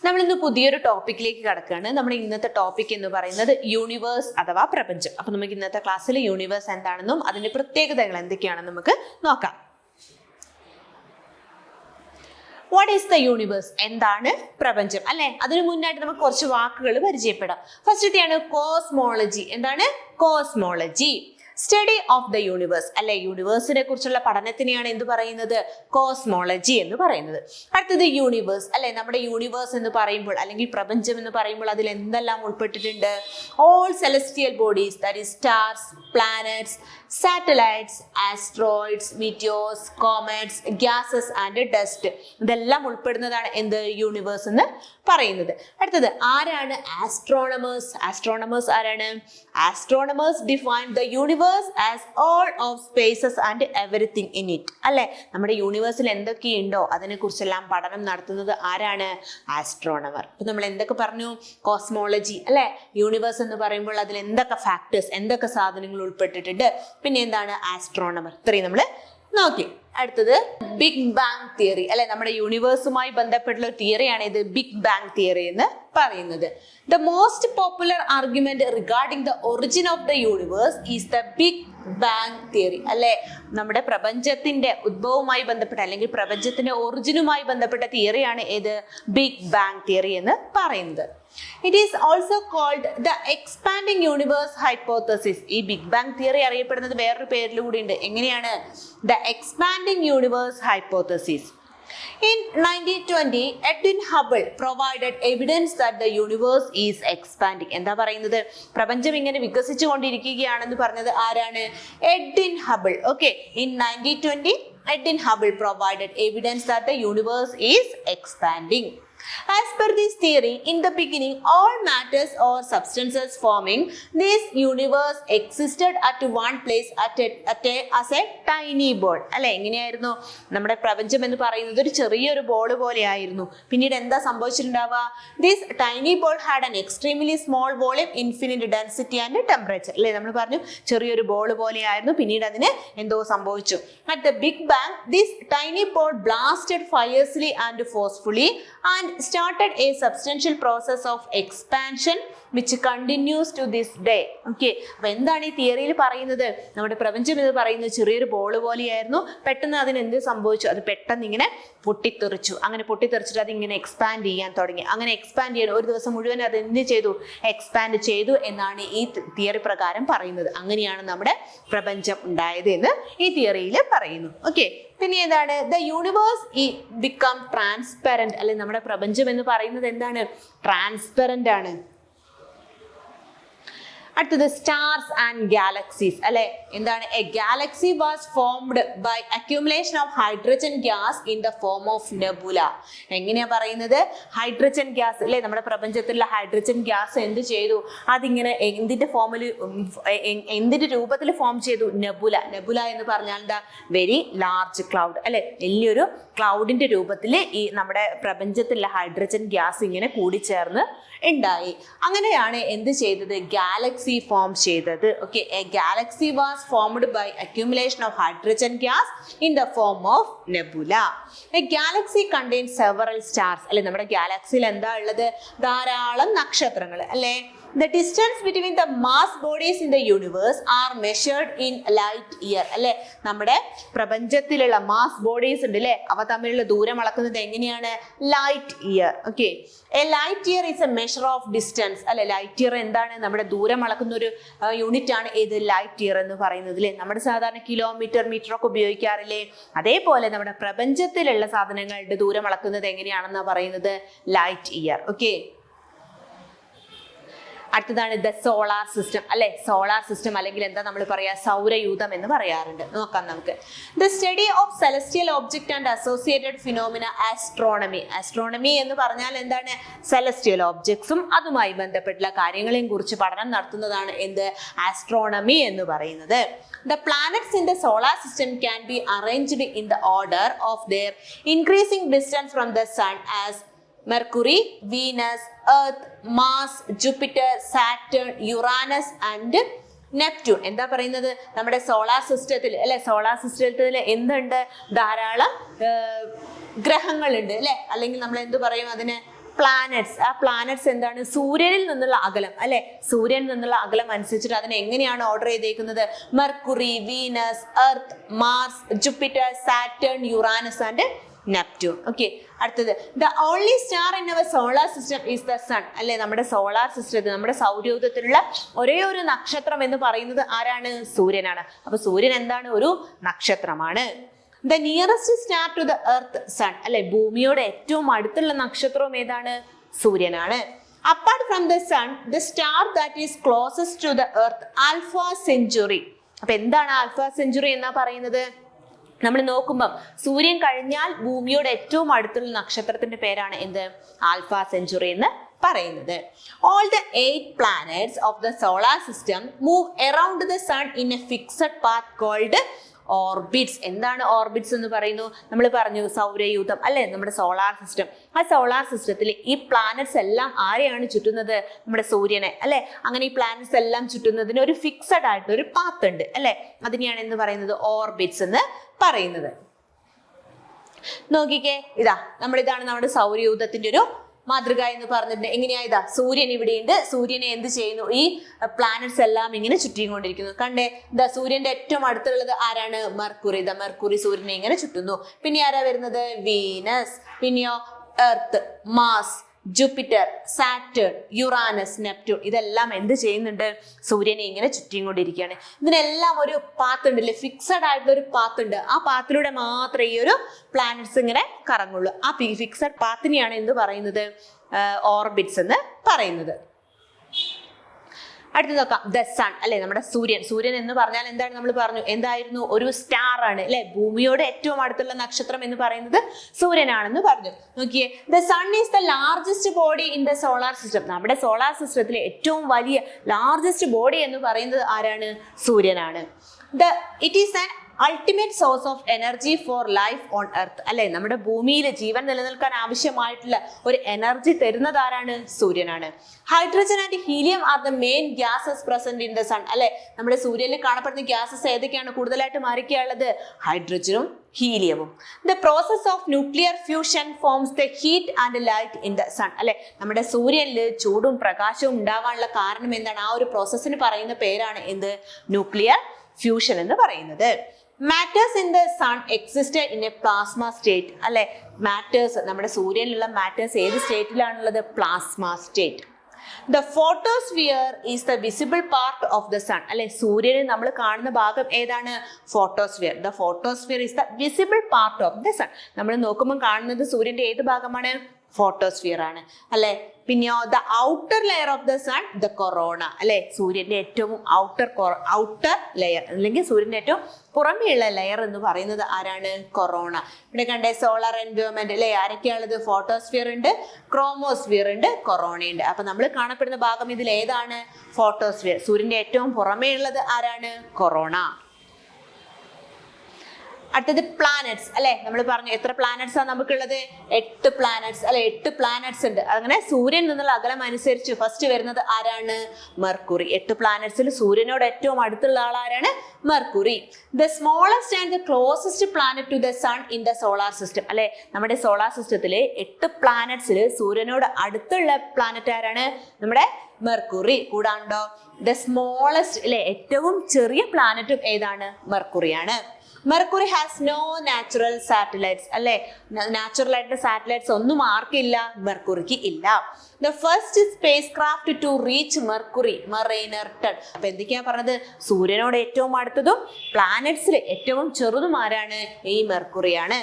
നമ്മൾ ഇന്ന് പുതിയൊരു ടോപ്പിക്കിലേക്ക് കടക്കുകയാണ്. നമ്മുടെ ഇന്നത്തെ ടോപ്പിക് എന്ന് പറയുന്നത് യൂണിവേഴ്സ് അഥവാ പ്രപഞ്ചം. അപ്പൊ നമുക്ക് ഇന്നത്തെ ക്ലാസ്സിൽ യൂണിവേഴ്സ് എന്താണെന്നും അതിന്റെ പ്രത്യേകതകൾ എന്തൊക്കെയാണെന്ന് നമുക്ക് നോക്കാം. What is the universe? എന്താണ് പ്രപഞ്ചം അല്ലെ? അതിനു മുന്നായിട്ട് നമുക്ക് കുറച്ച് വാക്കുകൾ പരിചയപ്പെടാം. ഫസ്റ്റത്തെയാണ് കോസ്മോളജി. എന്താണ് cosmology? Study of the universe അല്ലെ, യൂണിവേഴ്സിനെ കുറിച്ചുള്ള പഠനത്തിനെയാണ് എന്ത് പറയുന്നത്? കോസ്മോളജി എന്ന് പറയുന്നത്. അടുത്തത് യൂണിവേഴ്സ് അല്ലെ, നമ്മുടെ യൂണിവേഴ്സ് എന്ന് പറയുമ്പോൾ അല്ലെങ്കിൽ പ്രപഞ്ചം എന്ന് പറയുമ്പോൾ അതിൽ എന്തെല്ലാം ഉൾപ്പെട്ടിട്ടുണ്ട്? All celestial bodies, that is stars, planets, satellites, asteroids, meteors, comets, gases and dust, ഇതെല്ലാം ഉൾപ്പെടുന്നതാണ് എന്ത്? യൂണിവേഴ്സ് എന്ന് പറയുന്നത്. അടുത്തത് ആരാണ്? ആസ്ട്രോണമേഴ്സ്. ആസ്ട്രോണമേഴ്സ് ആരാണ്? Astronomers define the universe as all of spaces and everything in it അല്ലെ, നമ്മുടെ യൂണിവേഴ്സിൽ എന്തൊക്കെയുണ്ടോ അതിനെ കുറിച്ചെല്ലാം പഠനം നടത്തുന്നത് ആരാണ്? ആസ്ട്രോണമർ. അപ്പൊ നമ്മൾ എന്തൊക്കെ പറഞ്ഞു? കോസ്മോളജി അല്ലെ, യൂണിവേഴ്സ് എന്ന് പറയുമ്പോൾ അതിൽ എന്തൊക്കെ ഫാക്ടേഴ്സ്, എന്തൊക്കെ സാധനങ്ങൾ ഉൾപ്പെട്ടിട്ടുണ്ട്, പിന്നെ എന്താണ്? ആസ്ട്രോണമർ. ഇത്രയും നമ്മൾ നോക്കി. അടുത്തത് ബിഗ് ബാങ് തിയറി അല്ലെ, നമ്മുടെ യൂണിവേഴ്സുമായി ബന്ധപ്പെട്ടുള്ള തിയറിയാണ് ഇത് ബിഗ് ബാങ് തിയറി എന്ന് പറയുന്നത്. The most popular argument regarding the origin of the universe is the big bang theory അല്ലെ, നമ്മുടെ പ്രപഞ്ചത്തിന്റെ ഉദ്ഭവവുമായി ബന്ധപ്പെട്ട അല്ലെങ്കിൽ പ്രപഞ്ചത്തിന്റെ ഒറിജിനുമായി ബന്ധപ്പെട്ട തിയറിയാണ് ഏത്? ബിഗ് ബാങ് തിയറി എന്ന് പറയുന്നത്. It is also called the expanding universe hypothesis. ഈ ബിഗ് ബാങ് തിയറി അറിയപ്പെടുന്നത് വേറൊരു പേരിൽ കൂടി ഉണ്ട്. എങ്ങനെയാണ്? The expanding universe hypothesis. In 1920, Edwin Hubble provided evidence that the universe is expanding. എന്താ പറയുന്നത്? പ്രപഞ്ചം ഇങ്ങനെ വികസിച്ചു കൊണ്ടിരിക്കുകയാണെന്ന് പറഞ്ഞത് ആരാണ്? Edwin Hubble. Okay, in 1920, Edwin Hubble provided evidence that the universe is expanding. As per this theory, in the beginning, all matters or substances forming this universe existed at one place as a tiny ball. അല്ലെ, എങ്ങനെയായിരുന്നു? നമ്മുടെ പ്രപഞ്ചം എന്ന് പറയുന്നത് ഒരു ചെറിയൊരു ball പോലെ ആയിരുന്നു. പിന്നീട് എന്താ സംഭവിച്ചിട്ടുണ്ടാവുക? This tiny ball had an extremely small volume, infinite density and temperature. അല്ലെ, നമ്മൾ പറഞ്ഞു ചെറിയൊരു ബോൾ പോലെ ആയിരുന്നു, പിന്നീട് അതിന് എന്തോ സംഭവിച്ചു. At the Big Bang, this tiny ball blasted fiercely and forcefully and started a substantial process of expansion which continues to this day. Okay, അപ്പോൾ എന്താണ് ഈ തിയറിയിൽ പറയുന്നത്? നമ്മുടെ പ്രപഞ്ചം എന്ന് പറയുന്നത് ചെറിയൊരു ബോൾ പോലെയായിരുന്നു, പെട്ടെന്ന് അതിന് എന്ത് സംഭവിച്ചു? അത് പെട്ടെന്ന് ഇങ്ങനെ പൊട്ടിത്തെറിച്ചു. അങ്ങനെ പൊട്ടിത്തെറിച്ചിട്ട് അത് ഇങ്ങനെ എക്സ്പാൻഡ് ചെയ്യാൻ തുടങ്ങി. അങ്ങനെ എക്സ്പാൻഡ് ചെയ്യാൻ ഒരു ദിവസം മുഴുവൻ അത് എന്ത് ചെയ്തു? എക്സ്പാൻഡ് ചെയ്തു എന്നാണ് ഈ തിയറി പ്രകാരം പറയുന്നത്. അങ്ങനെയാണ് നമ്മുടെ പ്രപഞ്ചം ഉണ്ടായത് എന്ന് ഈ തിയറിയിൽ പറയുന്നു. ഓക്കെ, പിന്നെ എന്താണ്? ദ യൂണിവേഴ്സ് ബിക്കം ട്രാൻസ്പെറന്റ് അല്ലെ, നമ്മുടെ പ്രപഞ്ചം എന്ന് പറയുന്നത് എന്താണ്? ട്രാൻസ്പെറന്റ് ആണ്. അടുത്തത് സ്റ്റാർസ് ആൻഡ് ഗാലക്സീസ് അല്ലെ, എന്താണ്? A galaxy was formed by accumulation of hydrogen gas in the form of nebula. എങ്ങനെയാ പറയുന്നത്? ഹൈഡ്രജൻ ഗ്യാസ് അല്ലെ, നമ്മുടെ പ്രപഞ്ചത്തിലുള്ള ഹൈഡ്രജൻ ഗ്യാസ് എന്ത് ചെയ്തു? അതിങ്ങനെ എന്തിന്റെ ഫോമിൽ, എന്തിന്റെ രൂപത്തിൽ ഫോം ചെയ്തു? നെബുല. നെബുല എന്ന് പറഞ്ഞാൽ എന്താ? വെരി ലാർജ് ക്ലൗഡ് അല്ലെ, വലിയൊരു ക്ലൗഡിന്റെ രൂപത്തിൽ ഈ നമ്മുടെ പ്രപഞ്ചത്തിലുള്ള ഹൈഡ്രജൻ ഗ്യാസ് ഇങ്ങനെ കൂടിച്ചേർന്ന് ഉണ്ടായി. അങ്ങനെയാണ് എന്ത് ചെയ്തത്? ഗാലക്സി ഫോം ചെയ്തത്. Okay, a galaxy was formed by accumulation of hydrogen gas in the form of nebula. A galaxy contains several stars അല്ലെ, നമ്മുടെ ഗാലക്സിയിൽ എന്താ ഉള്ളത്? ധാരാളം നക്ഷത്രങ്ങൾ അല്ലെ. The distance between the mass bodies in the universe are measured in light year അല്ലെ, നമ്മുടെ പ്രപഞ്ചത്തിലുള്ള mass bodies ഉണ്ട് അല്ലെ, അവ തമ്മിലുള്ള ദൂരം അളക്കുന്നത് എങ്ങനെയാണ്? Light year. Okay, A light year is A measure of distance അല്ലെ. ലൈറ്റ് ഇയർ എന്താണ്? നമ്മുടെ ദൂരം അളക്കുന്ന ഒരു യൂണിറ്റ് ആണ് ഏത്? ലൈറ്റ് ഇയർ എന്ന് പറയുന്നത് അല്ലെ. നമ്മുടെ സാധാരണ കിലോമീറ്റർ, മീറ്റർ ഒക്കെ ഉപയോഗിക്കാറില്ലേ? അതേപോലെ നമ്മുടെ പ്രപഞ്ചത്തിലുള്ള സാധനങ്ങളുടെ ദൂരം അളക്കുന്നത് എങ്ങനെയാണെന്നാ പറയുന്നത്? Light year. ഓക്കെ, അടുത്തതാണ് ദ സോളാർ സിസ്റ്റം അല്ലെ. സോളാർ സിസ്റ്റം അല്ലെങ്കിൽ എന്താ നമ്മൾ പറയാ? സൗരയൂഥം എന്ന് പറയാറുണ്ട്. നോക്കാം നമുക്ക്. The study of celestial object and associated phenomena astronomy. Astronomy എന്ന് പറഞ്ഞാൽ എന്താണ്? സെലസ്റ്റിയൽ ഒബ്ജക്ട്സും അതുമായി ബന്ധപ്പെട്ടുള്ള കാര്യങ്ങളെയും കുറിച്ച് പഠനം നടത്തുന്നതാണ് എന്ത്? ആസ്ട്രോണമി എന്ന് പറയുന്നത്. The planets in the solar system can be arranged in the order of their increasing distance from the sun as Mercury, Venus, Earth, Mars, Jupiter, Saturn, Uranus and Neptune. എന്താ പറയുന്നത്? നമ്മുടെ സോളാർ സിസ്റ്റത്തിൽ അല്ലെ, solar സിസ്റ്റത്തിൽ എന്തുണ്ട്? ധാരാളം ഗ്രഹങ്ങളുണ്ട് അല്ലെ, അല്ലെങ്കിൽ നമ്മൾ എന്ത് പറയും അതിന്? പ്ലാനറ്റ്സ്, ആ പ്ലാനറ്റ്സ് എന്താണ്? സൂര്യനിൽ നിന്നുള്ള അകലം അല്ലെ, സൂര്യനിൽ നിന്നുള്ള അകലം അനുസരിച്ചിട്ട് അതിനെ എങ്ങനെയാണ് ഓർഡർ ചെയ്തേക്കുന്നത്? Mercury, Venus, Earth, Mars, Jupiter, Saturn, Uranus and Neptune. Okay, അടുത്തത് the only star in our solar system is the sun അല്ലെ, നമ്മുടെ സോളാർ സിസ്റ്റത്തിൽ നമ്മുടെ സൗരയൂഥത്തിലുള്ള ഒരേ ഒരു നക്ഷത്രം എന്ന് പറയുന്നത് ആരാണ്? സൂര്യനാണ്. അപ്പൊ സൂര്യൻ എന്താണ്? ഒരു നക്ഷത്രമാണ്. The nearest star to the earth sun അല്ലെ, ഭൂമിയോട് ഏറ്റവും അടുത്തുള്ള നക്ഷത്രവും ഏതാണ്? സൂര്യനാണ്. Apart from the sun the star that is closest to the earth Alpha Centauri. അപ്പൊ എന്താണ് ആൽഫ സെഞ്ചുറി എന്നാ പറയുന്നത്? നമ്മൾ നോക്കുമ്പം സൂര്യൻ കഴിഞ്ഞാൽ ഭൂമിയോട് ഏറ്റവും അടുത്തുള്ള നക്ഷത്രത്തിന്റെ പേരാണ് എന്ത്? ആൽഫ സെഞ്ചുറി എന്ന് പറയുന്നത്. All the 8 planets of the solar system move around the sun in a fixed path called orbits. എന്താണ് ഓർബിറ്റ്സ് എന്ന് പറയുന്നു? നമ്മൾ പറഞ്ഞു സൗരയൂഥം അല്ലെ, നമ്മുടെ സോളാർ സിസ്റ്റം. ആ സോളാർ സിസ്റ്റത്തിൽ ഈ പ്ലാനറ്റ്സ് എല്ലാം ആരെയാണ് ചുറ്റുന്നത്? നമ്മുടെ സൂര്യനെ അല്ലെ. അങ്ങനെ ഈ പ്ലാനറ്റ്സ് എല്ലാം ചുറ്റുന്നതിന് ഒരു ഫിക്സഡ് ആയിട്ട് ഒരു പാത്ത് ഉണ്ട് അല്ലെ, അതിനെയാണ് എന്ന് പറയുന്നത് ഓർബിറ്റ്സ് എന്ന് പറയുന്നത്. നോക്കിക്കേ, ഇതാണ് നമ്മുടെ സൗരയൂഥത്തിന്റെ ഒരു മാതൃക എന്ന് പറഞ്ഞിട്ടുണ്ട്. എങ്ങനെയാ? സൂര്യൻ ഇവിടെയുണ്ട്. സൂര്യനെ എന്ത് ചെയ്യുന്നു? ഈ പ്ലാനറ്റ്സ് എല്ലാം ഇങ്ങനെ ചുറ്റിക്കൊണ്ടിരിക്കുന്നു. കണ്ടേ, സൂര്യന്റെ ഏറ്റവും അടുത്തുള്ളത് ആരാണ്? മെർക്കുറി. മെർക്കുറി സൂര്യനെ ഇങ്ങനെ ചുറ്റുന്നു. പിന്നെ ആരാ വരുന്നത്? വീനസ്. പിന്നെയോ earth, mass, Jupiter, Saturn, Uranus, Neptune. ഇതെല്ലാം എന്ത് ചെയ്യുന്നുണ്ട്? സൂര്യനെ ഇങ്ങനെ ചുറ്റിക്കൊണ്ടിരിക്കുകയാണ്. ഇതിനെല്ലാം ഒരു പാത്ത് ഉണ്ടല്ലേ, ഫിക്സഡ് ആയിട്ടുള്ള ഒരു പാത്ത് ഉണ്ട്. ആ പാത്തിലൂടെ മാത്രമേ ഈ ഒരു പ്ലാനറ്റ്സ് ഇങ്ങനെ കറങ്ങുള്ളൂ. ആ ഫിക്സഡ് പാത്തിനെയാണ് എന്ത് പറയുന്നത്? ഓർബിറ്റ്സ് എന്ന് പറയുന്നത്. അടുത്ത് നോക്കാം, ദ സൺ അല്ലെ, നമ്മുടെ സൂര്യൻ. സൂര്യൻ എന്ന് പറഞ്ഞാൽ എന്താണ്? നമ്മൾ പറഞ്ഞു എന്തായിരുന്നു? ഒരു സ്റ്റാർ ആണ് അല്ലെ, ഭൂമിയോട് ഏറ്റവും അടുത്തുള്ള നക്ഷത്രം എന്ന് പറയുന്നത് സൂര്യനാണെന്ന് പറഞ്ഞു. നോക്കിയേ, the sun is the largest body in the solar system. നമ്മുടെ സോളാർ സിസ്റ്റത്തിലെ ഏറ്റവും വലിയ ലാർജസ്റ്റ് ബോഡി എന്ന് പറയുന്നത് ആരാണ്? സൂര്യനാണ്. It is an ultimate source of energy for life on earth അല്ലെ, നമ്മുടെ ഭൂമിയിൽ ജീവൻ നിലനിൽക്കാൻ ആവശ്യമായിട്ടുള്ള ഒരു എനർജി തരുന്നത് ആരാണ്? സൂര്യനാണ്. Hydrogen and helium are the main gases present in the sun അല്ലെ, നമ്മുടെ സൂര്യനിൽ കാണപ്പെടുന്ന ഗ്യാസസ് ഏതൊക്കെയാണ് കൂടുതലായിട്ട് മാറിക്കുള്ളത്? ഹൈഡ്രജനും ഹീലിയവും. The process of nuclear fusion forms the heat and light in the sun അല്ലെ, നമ്മുടെ സൂര്യനിൽ ചൂടും പ്രകാശവും ഉണ്ടാവാനുള്ള കാരണം എന്താണ്? ആ ഒരു പ്രോസസ്സിന് പറയുന്ന പേരാണ് എന്ത്? ന്യൂക്ലിയർ ഫ്യൂഷൻ എന്ന് പറയുന്നത്. Matters in the sun existed in a plasma state അല്ലെ, മാറ്റേഴ്സ് നമ്മുടെ സൂര്യനിലുള്ള മാറ്റേഴ്സ് ഏത് സ്റ്റേറ്റിലാണുള്ളത്? Plasma state. The photosphere is the visible part of the sun അല്ലെ, സൂര്യനെ നമ്മൾ കാണുന്ന ഭാഗം ഏതാണ്? Photosphere. The photosphere is the visible part of the sun. നമ്മൾ നോക്കുമ്പോൾ കാണുന്നത് സൂര്യന്റെ ഏത് ഭാഗമാണ്? ഫോട്ടോസ്ഫിയർ ആണ് അല്ലെ. പിന്നെയോ the outer layer of the sun the corona അല്ലെ, സൂര്യന്റെ ഏറ്റവും ഔട്ടർ ലെയർ അല്ലെങ്കിൽ സൂര്യന്റെ ഏറ്റവും പുറമെയുള്ള ലെയർ എന്ന് പറയുന്നത് ആരാണ്? കൊറോണ. ഇവിടെ കണ്ടേ സോളാർ എൻവയോൺമെന്റ് അല്ലെ, ആരൊക്കെയാണുള്ളത്? ഫോട്ടോസ്ഫിയർ ഉണ്ട്, ക്രോമോസ്ഫിയർ ഉണ്ട്, കൊറോണ ഉണ്ട്. അപ്പൊ നമ്മൾ കാണപ്പെടുന്ന ഭാഗം ഇതിൽ ഏതാണ്? ഫോട്ടോസ്ഫിയർ. സൂര്യന്റെ ഏറ്റവും പുറമേ ഉള്ളത് ആരാണ്? കൊറോണ. അടുത്തത് പ്ലാനറ്റ്സ് അല്ലെ, നമ്മൾ പറഞ്ഞു എത്ര പ്ലാനറ്റ്സ് ആണ് നമുക്കുള്ളത്? 8 പ്ലാനറ്റ്സ് അല്ലെ, 8 പ്ലാനറ്റ്സ് ഉണ്ട്. അങ്ങനെ സൂര്യൻ നിന്നുള്ള അകലം അനുസരിച്ച് ഫസ്റ്റ് വരുന്നത് ആരാണ്? മെർക്കുറി. 8 പ്ലാനറ്റ്സിൽ സൂര്യനോട് ഏറ്റവും അടുത്തുള്ള ആൾ ആരാണ്? Mercury. The smallest and the closest planet to the sun in the solar system അല്ലെ, നമ്മുടെ സോളാർ സിസ്റ്റത്തിലെ 8 പ്ലാനറ്റ്സിൽ സൂര്യനോട് അടുത്തുള്ള പ്ലാനറ്റ് ആരാണ്? നമ്മുടെ മെർക്കുറി. കൂടാണ്ടോ ദ സ്മോളസ്റ്റ് അല്ലെ, ഏറ്റവും ചെറിയ പ്ലാനറ്റും ഏതാണ്? മെർക്കുറിയാണ്. Mercury has no natural satellites അല്ലെ, നാച്ചുറൽ ആയിട്ടുള്ള സാറ്റലൈറ്റ്സ് ഒന്നും ആർക്കില്ല? മെർക്കുറിക്ക് ഇല്ല. The first spacecraft to reach Mercury Mariner ten. അപ്പൊ എന്തൊക്കെയാ പറഞ്ഞത്? സൂര്യനോട് ഏറ്റവും അടുത്തതും പ്ലാനറ്റ്സിൽ ഏറ്റവും ചെറുതും ആരാണ്? ഈ മെർക്കുറിയാണ്.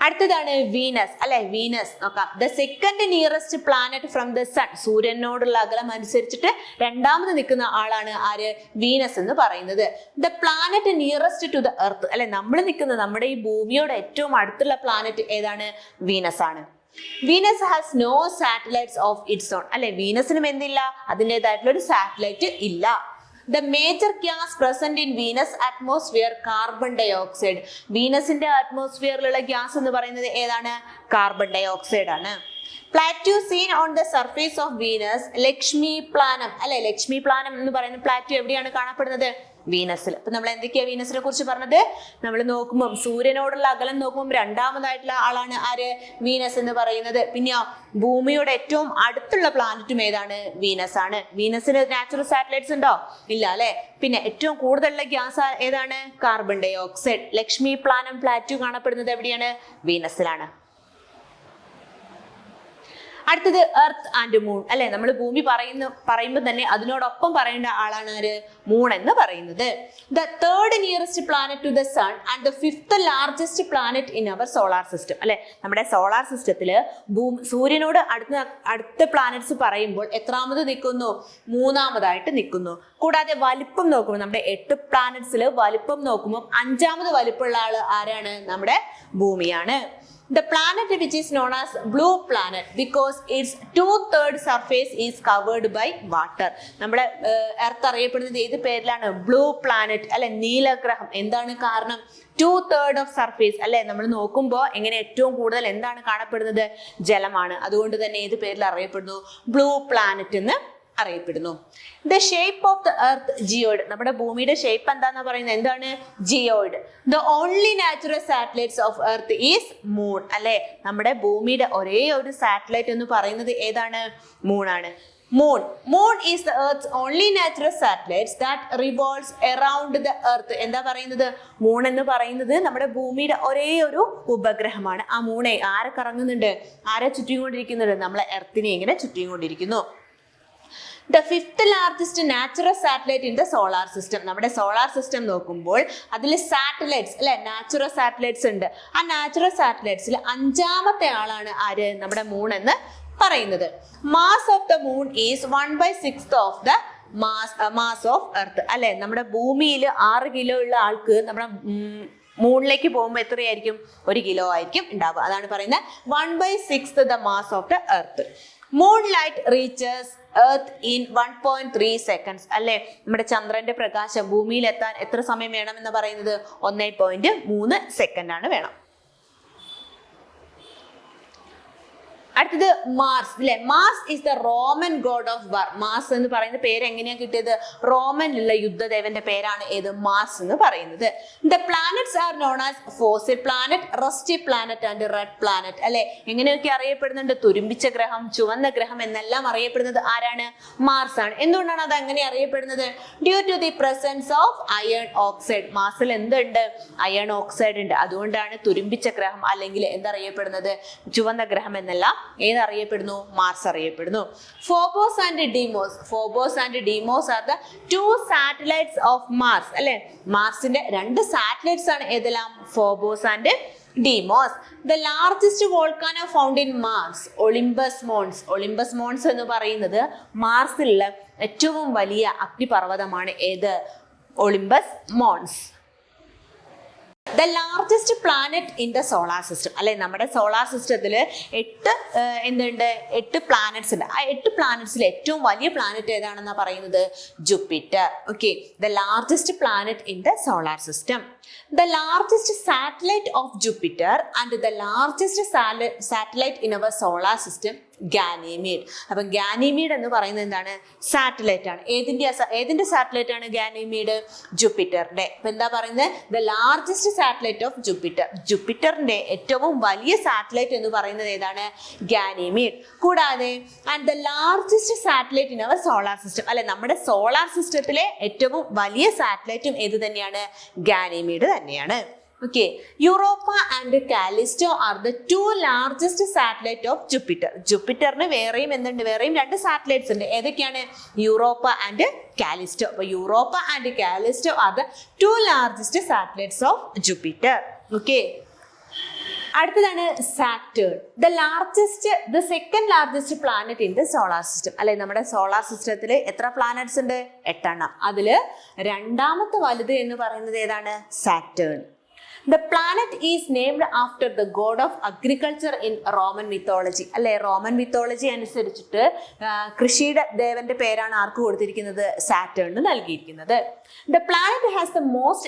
അടുത്തതാണ് വീനസ് അല്ലെ, വീനസ് നോക്കാം. The second nearest planet from the sun, സൂര്യനോടുള്ള അകലം അനുസരിച്ചിട്ട് രണ്ടാമത് നിൽക്കുന്ന ആളാണ് ആര്? വീനസ് എന്ന് പറയുന്നത്. The planet nearest to the earth അല്ലെ, നമ്മൾ നിൽക്കുന്ന നമ്മുടെ ഈ ഭൂമിയോട് ഏറ്റവും അടുത്തുള്ള പ്ലാനറ്റ് ഏതാണ്? വീനസ് ആണ്. Venus has no satellites of its own അല്ലെ, വീനസിനും എന്തില്ല? അതിൻ്റെതായിട്ടുള്ള ഒരു സാറ്റലൈറ്റ് ഇല്ല. The major gas present in Venus atmosphere carbon dioxide. വീനസിന്റെ അറ്റ്മോസ്ഫിയറിലുള്ള ഗ്യാസ് എന്ന് പറയുന്നത് ഏതാണ്? കാർബൺ ഡയോക്സൈഡ് ആണ്. Plateau seen on the surface of Venus Lakshmi planum അല്ലെ, ലക്ഷ്മി പ്ലാനം എന്ന് പറയുന്ന പ്ലാറ്റ്യൂ എവിടെയാണ് കാണപ്പെടുന്നത്? വീനസിൽ. അപ്പൊ നമ്മൾ എന്തൊക്കെയാ വീനസിനെ കുറിച്ച് പറഞ്ഞത്? നമ്മൾ നോക്കുമ്പോൾ സൂര്യനോടുള്ള അകലം നോക്കുമ്പോൾ രണ്ടാമതായിട്ടുള്ള ആളാണ് ആര്? വീനസ് എന്ന് പറയുന്നത്. പിന്നെയോ ഭൂമിയുടെ ഏറ്റവും അടുത്തുള്ള പ്ലാനറ്റും ഏതാണ്? വീനസ് ആണ്. വീനസിന് നാച്ചുറൽ സാറ്റലൈറ്റ്സ് ഉണ്ടോ? ഇല്ല അല്ലെ. പിന്നെ ഏറ്റവും കൂടുതലുള്ള ഗ്യാസ് ഏതാണ്? Carbon dioxide. Lakshmi planum plateau കാണപ്പെടുന്നത് എവിടെയാണ്? വീനസിലാണ്. അടുത്തത് എർത്ത് ആൻഡ് മൂൺ അല്ലെ. നമ്മൾ ഭൂമി പറയുമ്പോൾ തന്നെ അതിനോടൊപ്പം പറയേണ്ട ആളാണ് ആര്? മൂൺ എന്ന് പറയുന്നത്. The third nearest planet to the sun and the fifth largest planet in our solar system അല്ലെ. നമ്മുടെ സോളാർ സിസ്റ്റത്തില് സൂര്യനോട് അടുത്ത പ്ലാനറ്റ്സ് പറയുമ്പോൾ എത്രാമത് നിൽക്കുന്നു? മൂന്നാമതായിട്ട് നിൽക്കുന്നു. കൂടാതെ വലിപ്പം നോക്കുമ്പോൾ നമ്മുടെ 8 പ്ലാനറ്റ്സിൽ വലിപ്പം നോക്കുമ്പോൾ 5ാമത് വലിപ്പമുള്ള ആള് ആരാണ്? നമ്മുടെ ഭൂമിയാണ്. The planet which is known as blue planet because its 2/3 surface is covered by water. നമ്മുടെ എർത്ത് അറിയപ്പെടുന്നത് ഏത് പേരിലാണ്? ബ്ലൂ പ്ലാനറ്റ് അല്ലെ, നീലഗ്രഹം. എന്താണ് കാരണം? 2/3 ഓഫ് സർഫേസ് അല്ലെ. നമ്മൾ നോക്കുമ്പോൾ എങ്ങനെ ഏറ്റവും കൂടുതൽ എന്താണ് കാണപ്പെടുന്നത്? ജലമാണ്. അതുകൊണ്ട് തന്നെ ഏത് പേരിൽ അറിയപ്പെടുന്നു? ബ്ലൂ പ്ലാനറ്റ് എന്ന് അറിയപ്പെടുന്നു. The shape of the earth geoid. നമ്മുടെ ഭൂമിയുടെ ഷേപ്പ് എന്താന്ന് പറയുന്നത്? എന്താണ്? Geoid. The only natural satellites of earth is moon അല്ലെ. നമ്മുടെ ഭൂമിയുടെ ഒരേ ഒരു സാറ്റലൈറ്റ് എന്ന് പറയുന്നത് ഏതാണ്? മൂണാണ്. Moon is the Earth's only natural satellite that revolves around the Earth. എന്താ പറയുന്നത്? മൂൺ എന്ന് പറയുന്നത് നമ്മുടെ ഭൂമിയുടെ ഒരേ ഒരു ഉപഗ്രഹമാണ്. ആ മൂണെ ആരെ കറങ്ങുന്നുണ്ട്? ആരെ ചുറ്റിക്കൊണ്ടിരിക്കുന്നുണ്ട്? നമ്മളെ എർത്തിനെ ഇങ്ങനെ ചുറ്റിക്കൊണ്ടിരിക്കുന്നു. The fifth largest natural satellite in the solar system. നമ്മുടെ സോളാർ സിസ്റ്റം നോക്കുമ്പോൾ അതിൽ സാറ്റലൈറ്റ്സ് അല്ലെ, നാച്ചുറൽ സാറ്റലൈറ്റ്സ് ഉണ്ട്. ആ നാച്ചുറൽ സാറ്റലൈറ്റ്സിൽ 5ാമത്തെ ആളാണ് ആര്? നമ്മുടെ മൂൺ എന്ന് പറയുന്നത്. Mass of the moon is 1/6 of the mass of earth അല്ലെ. നമ്മുടെ ഭൂമിയിൽ 6 കിലോ ഉള്ള ആൾക്ക് നമ്മുടെ മൂണിലേക്ക് പോകുമ്പോൾ എത്രയായിരിക്കും? 1 കിലോ ആയിരിക്കും ഉണ്ടാവുക. അതാണ് പറയുന്നത് 1/6 the mass of the earth. Moonlight reaches earth in 1.3 seconds അല്ലെ. നമ്മുടെ ചന്ദ്രന്റെ പ്രകാശം ഭൂമിയിൽ എത്താൻ എത്ര സമയം വേണം എന്ന് പറയുന്നത്? 1.3 സെക്കൻഡ് ആണ് വേണം. അടുത്തത് മാർസ് അല്ലെ. Mars is the Roman God of war. Mars എന്ന് പറയുന്ന പേര് എങ്ങനെയാ കിട്ടിയത്? റോമനിലുള്ള യുദ്ധദേവന്റെ പേരാണ് ഏത്? മാർസ് എന്ന് പറയുന്നത്. The planets R known as fossil planet, rusty planet and red planet അല്ലെ. എങ്ങനെയൊക്കെ അറിയപ്പെടുന്നുണ്ട്? തുരുമ്പിച്ച ഗ്രഹം, ചുവന്ന ഗ്രഹം എന്നെല്ലാം അറിയപ്പെടുന്നത് ആരാണ്? മാർസ് ആണ്. എന്തുകൊണ്ടാണ് അത് അങ്ങനെ അറിയപ്പെടുന്നത്? Due to the presence of iron oxide. മാർസിൽ എന്തുണ്ട്? അയൺ ഓക്സൈഡ് ഉണ്ട്. അതുകൊണ്ടാണ് തുരുമ്പിച്ച ഗ്രഹം അല്ലെങ്കിൽ എന്തറിയപ്പെടുന്നത്? ചുവന്ന ഗ്രഹം എന്നെല്ലാം ഏതറിയപ്പെടുന്നു? മാർസ് അറിയപ്പെടുന്നു. Phobos and Deimos. Phobos and Deimos R the 2 satellites of Mars അല്ലെ. മാർസിന്റെ 2 സാറ്റലൈറ്റ്സ് ആണ് ഏതെല്ലാം? Phobos and Deimos. The largest volcano found in Mars Olympus Mons. Olympus Mons എന്ന് പറയുന്നത് മാർസിലുള്ള ഏറ്റവും വലിയ അഗ്നിപർവ്വതമാണ് ഏത്? Olympus Mons. The largest planet in the solar system അല്ലെ. നമ്മുടെ സോളാർ സിസ്റ്റത്തിൽ 8 പ്ലാനറ്റ്സ് ഉണ്ട്. ആ 8 പ്ലാനറ്റ്സിൽ ഏറ്റവും വലിയ പ്ലാനറ്റ് ഏതാണെന്നാ പറയുന്നത്? Jupiter. Okay. The largest planet in the solar system. The largest satellite of Jupiter and the largest satellite in our solar system Ganymede. അപ്പൊ Ganymede എന്ന് പറയുന്നത് എന്താണ്? സാറ്റലൈറ്റ് ആണ്. ഏതിന്റെ സാറ്റലൈറ്റ് ആണ് ഗാനിമീഡ്? ജൂപ്പിറ്ററിന്റെ. അപ്പൊ എന്താ പറയുന്നത്? The largest satellite of Jupiter. ജൂപ്പിറ്ററിന്റെ ഏറ്റവും വലിയ സാറ്റലൈറ്റ് എന്ന് പറയുന്നത് ഏതാണ്? ഗാനിമീഡ്. കൂടാതെ and the largest satellite in our solar system അല്ലെ. നമ്മുടെ സോളാർ സിസ്റ്റത്തിലെ ഏറ്റവും വലിയ സാറ്റലൈറ്റും ഏത് തന്നെയാണ്? ഗാനിമീഡ് തന്നെയാണ്. Okay, Europa and Callisto are the 2 largest satellite of Jupiter. ജൂപ്പിറ്ററിന് വേറെയും എന്തുണ്ട്? വേറെയും 2 സാറ്റലൈറ്റ്സ് ഉണ്ട്. ഏതൊക്കെയാണ്? Europa and Callisto. അപ്പൊ Europa and Callisto are the 2 largest satellites of Jupiter. Okay. അടുത്തതാണ് Saturn. The second largest planet in the solar system അല്ലെ. നമ്മുടെ solar സിസ്റ്റത്തിൽ എത്ര പ്ലാനറ്റ്സ് ഉണ്ട്? 8 എണ്ണം. അതില് 2ാമത്തെ വലുത് എന്ന് പറയുന്നത് ഏതാണ്? Saturn. The planet is named after the god of agriculture in Roman mythology അല്ലെ. റോമൻ മിത്തോളജി അനുസരിച്ചിട്ട് കൃഷിയുടെ ദേവന്റെ പേരാണ് ആർക്ക് കൊടുത്തിരിക്കുന്നത്? സാറ്റേണിന് നൽകിയിരിക്കുന്നത്. The planet has the most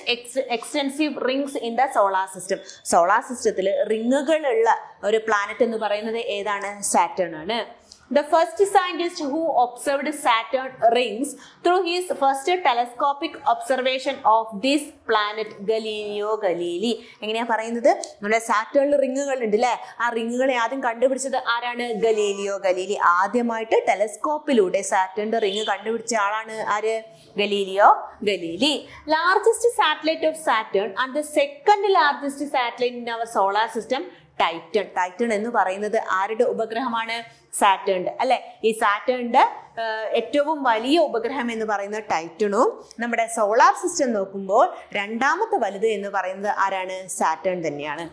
extensive rings in the solar system. Solar സിസ്റ്റത്തിൽ റിങ്ങുകളുള്ള ഒരു പ്ലാനറ്റ് എന്ന് പറയുന്നത് ഏതാണ്? സാറ്റേൺ ആണ്. The first scientist who observed Saturn rings through his first telescopic observation of this planet, Galileo Galilei. എങ്ങനെയാ പറയുന്നത്? നമ്മുടെ സാറ്റേണിൽ റിങ്ങുകൾ ഉണ്ട് അല്ലേ? ആ റിങ്ങുകളെ ആദ്യം കണ്ടുപിടിച്ചത് ആരാണ്? Galileo Galilei. ആദ്യമായിട്ട് ടെലസ്കോപ്പിലൂടെ സാറ്റേണിന്റെ റിങ് കണ്ടുപിടിച്ച ആളാണ് ആര്? Galileo Galilei. Largest satellite of Saturn and the second largest satellite in our solar system, Titan. Titan എന്ന് പറയുന്നത് ആരുടെ ഉപഗ്രഹമാണ്? സാറ്റേണിന്റെ അല്ലെ. ഈ സാറ്റേണിന്റെ ഏറ്റവും വലിയ ഉപഗ്രഹം എന്ന് പറയുന്നത് ടൈറ്റണും, നമ്മുടെ സോളാർ സിസ്റ്റം നോക്കുമ്പോൾ രണ്ടാമത്തെ വലുത് എന്ന് പറയുന്നത് ആരാണ്? സാറ്റേൺ തന്നെയാണ്.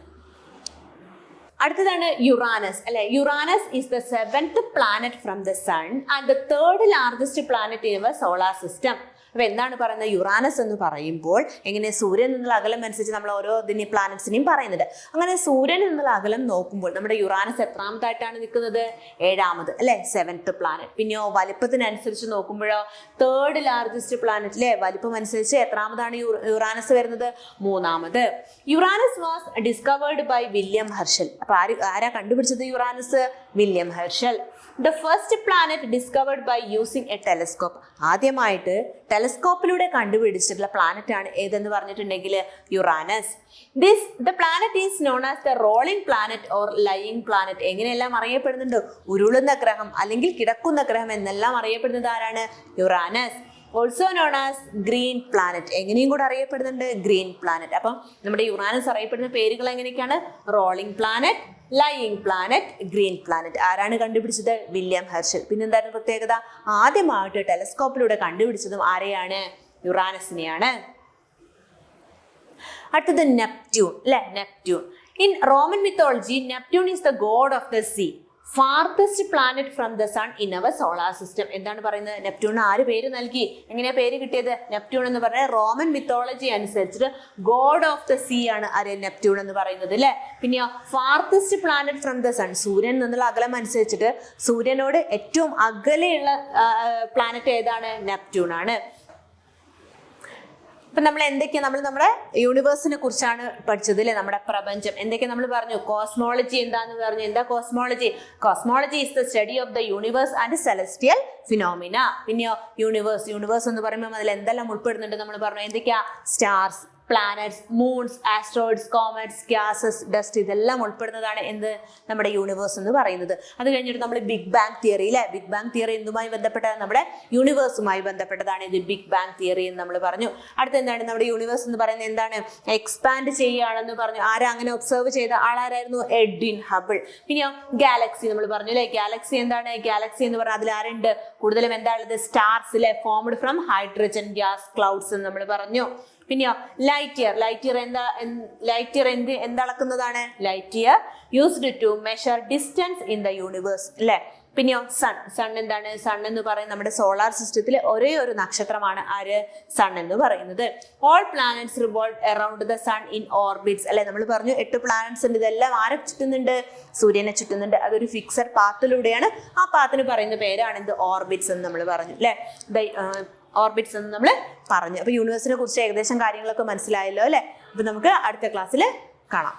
അടുത്തതാണ് യുറാനസ് അല്ലെ. Uranus is the 7th planet from the sun and the 3rd largest planet in our solar system. അപ്പൊ എന്താണ് പറയുന്നത്? യുറാനസ് എന്ന് പറയുമ്പോൾ എങ്ങനെ സൂര്യൻ നിന്നുള്ള അകലം അനുസരിച്ച് നമ്മൾ ഓരോ പ്ലാനറ്റ്സിനെയും പറയുന്നുണ്ട്. അങ്ങനെ സൂര്യൻ നിന്നുള്ള അകലം നോക്കുമ്പോൾ നമ്മുടെ യുറാനസ് എത്രാമത്തായിട്ടാണ് നിൽക്കുന്നത്? 7ാമത് അല്ലെ, 7th പ്ലാനറ്റ്. പിന്നെയോ വലിപ്പത്തിനനുസരിച്ച് നോക്കുമ്പോഴോ 3rd ലാർജസ്റ്റ് പ്ലാനറ്റ് അല്ലെ. വലിപ്പം അനുസരിച്ച് എത്രാമതാണ് യുറാനസ് വരുന്നത്? 3ാമത്. Uranus was discovered by William Herschel. അപ്പൊ ആരാ കണ്ടുപിടിച്ചത് Uranus? William Herschel. The first planet discovered by using a telescope. ആദ്യമായിട്ട് ടെലസ്കോപ്പിലൂടെ കണ്ടുപിടിച്ചിട്ടുള്ള പ്ലാനറ്റ് ആണ് ഏതെന്ന് പറഞ്ഞിട്ടുണ്ടെങ്കിൽ Uranus. The planet is known as the rolling planet or lying planet. എങ്ങനെയെല്ലാം അറിയപ്പെടുന്നുണ്ട്? ഉരുളുന്ന ഗ്രഹം അല്ലെങ്കിൽ കിടക്കുന്ന ഗ്രഹം എന്നെല്ലാം അറിയപ്പെടുന്നത് ആരാണ്? Uranus. Also known as green planet. എങ്ങനെയും കൂടെ അറിയപ്പെടുന്നുണ്ട്? Green planet. അപ്പം നമ്മുടെ യുറാനസ് അറിയപ്പെടുന്ന പേരുകൾ എങ്ങനെയൊക്കെയാണ്? Rolling planet, lying planet, green planet. ആരാണ് കണ്ടുപിടിച്ചത്? William Herschel. പിന്നെന്താണ് പ്രത്യേകത? ആദ്യമായിട്ട് ടെലസ്കോപ്പിലൂടെ കണ്ടുപിടിച്ചതും ആരെയാണ്? യുറാനസിനെയാണ്. അടുത്തത് നെപ്റ്റ്യൂൺ അല്ലെ. Neptune. In Roman mythology Neptune is the god of the sea, farthest planet from the sun in our solar system. എന്താണ് പറയുന്നത്? നെപ്റ്റ്യൂണിന് ആര് പേര് നൽകി? എങ്ങനെയാ പേര് കിട്ടിയത്? നെപ്റ്റ്യൂൺ എന്ന് പറഞ്ഞാൽ റോമൻ മിത്തോളജി അനുസരിച്ചിട്ട് ഗോഡ് ഓഫ് ദ സീ ആണ് ആര്? നെപ്റ്റ്യൂൺ എന്ന് പറയുന്നത് അല്ലെ. പിന്നെയോ farthest planet from the sun, സൂര്യൻ നിന്നുള്ള അകലം അനുസരിച്ചിട്ട് സൂര്യനോട് ഏറ്റവും അകലെയുള്ള പ്ലാനറ്റ് ഏതാണ്? നെപ്റ്റ്യൂൺ ആണ്. ഇപ്പൊ നമ്മൾ എന്തൊക്കെയാ നമ്മുടെ യൂണിവേഴ്സിനെ കുറിച്ചാണ് പഠിച്ചത് അല്ലെ. നമ്മുടെ പ്രപഞ്ചം എന്തൊക്കെ നമ്മൾ പറഞ്ഞു? കോസ്മോളജി എന്താന്ന് പറഞ്ഞു. എന്താ cosmology? Cosmology is the study of the universe and celestial phenomena. പിന്നെയോ യൂണിവേഴ്സ് എന്ന് പറയുമ്പോൾ അതിൽ എന്തെല്ലാം ഉൾപ്പെടുന്നുണ്ട് നമ്മൾ പറഞ്ഞു? എന്തൊക്കെയാ? Stars, planets, moons, asteroids, comets, gases, dust, ഇതെല്ലാം ഉൾപ്പെടുന്നതാണ് എന്ത്? നമ്മുടെ യൂണിവേഴ്സ് എന്ന് പറയുന്നത്. അത് കഴിഞ്ഞിട്ട് നമ്മൾ ബിഗ് ബാങ് തിയറി അല്ലെ. ബിഗ് ബാങ് തിയറി എന്തുമായി ബന്ധപ്പെട്ടതാണ്? നമ്മുടെ യൂണിവേഴ്സുമായി ബന്ധപ്പെട്ടതാണ് ഇത് ബിഗ് ബാങ് തിയറി എന്ന് നമ്മൾ പറഞ്ഞു. അടുത്ത എന്താണ്? നമ്മുടെ യൂണിവേഴ്സ് എന്ന് പറയുന്നത് എന്താണ്? എക്സ്പാൻഡ് ചെയ്യുകയാണെന്ന് പറഞ്ഞു. ആരാ അങ്ങനെ ഒബ്സർവ് ചെയ്ത ആളാരായിരുന്നു? Edwin Hubble. പിന്നെയോ ഗാലക്സി നമ്മൾ പറഞ്ഞു അല്ലെ. ഗാലക്സി എന്താണ്? ഗാലക്സി എന്ന് പറഞ്ഞാൽ അതിൽ ആരുണ്ട്? കൂടുതലും എന്താണുള്ളത്? സ്റ്റാർസ് അല്ലെ, formed from hydrogen gas clouds എന്ന് നമ്മൾ പറഞ്ഞു. പിന്നെയോ ലൈറ്റ് ഇയർ എന്തളക്കുന്നതാണ്? Light year used to measure distance in the universe അല്ലെ. പിന്നെയോ സൺ എന്താണ്? സൺ എന്ന് പറയുന്നത് നമ്മുടെ സോളാർ സിസ്റ്റത്തിലെ ഒരേ ഒരു നക്ഷത്രമാണ് ആര്? സൺ എന്ന് പറയുന്നത്. All planets revolve around the sun in orbits അല്ലെ. നമ്മൾ പറഞ്ഞു 8 പ്ലാനറ്റ്സ് ഉണ്ട്. ഇതെല്ലാം ആരെ ചുറ്റുന്നുണ്ട്? സൂര്യനെ ചുറ്റുന്നുണ്ട്. അതൊരു ഫിക്സഡ് പാത്തിലൂടെയാണ്. ആ പാത്തിന് പറയുന്ന പേരാണ് എന്ത്? ഓർബിറ്റ്സ് എന്ന് നമ്മൾ പറഞ്ഞു അല്ലെ. ഓർബിറ്റ്സ് എന്ന് നമ്മൾ പറഞ്ഞു. അപ്പൊ യൂണിവേഴ്സിനെ കുറിച്ച് ഏകദേശം കാര്യങ്ങളൊക്കെ മനസ്സിലായല്ലോ അല്ലെ. അപ്പൊ നമുക്ക് അടുത്ത ക്ലാസ്സിൽ കാണാം.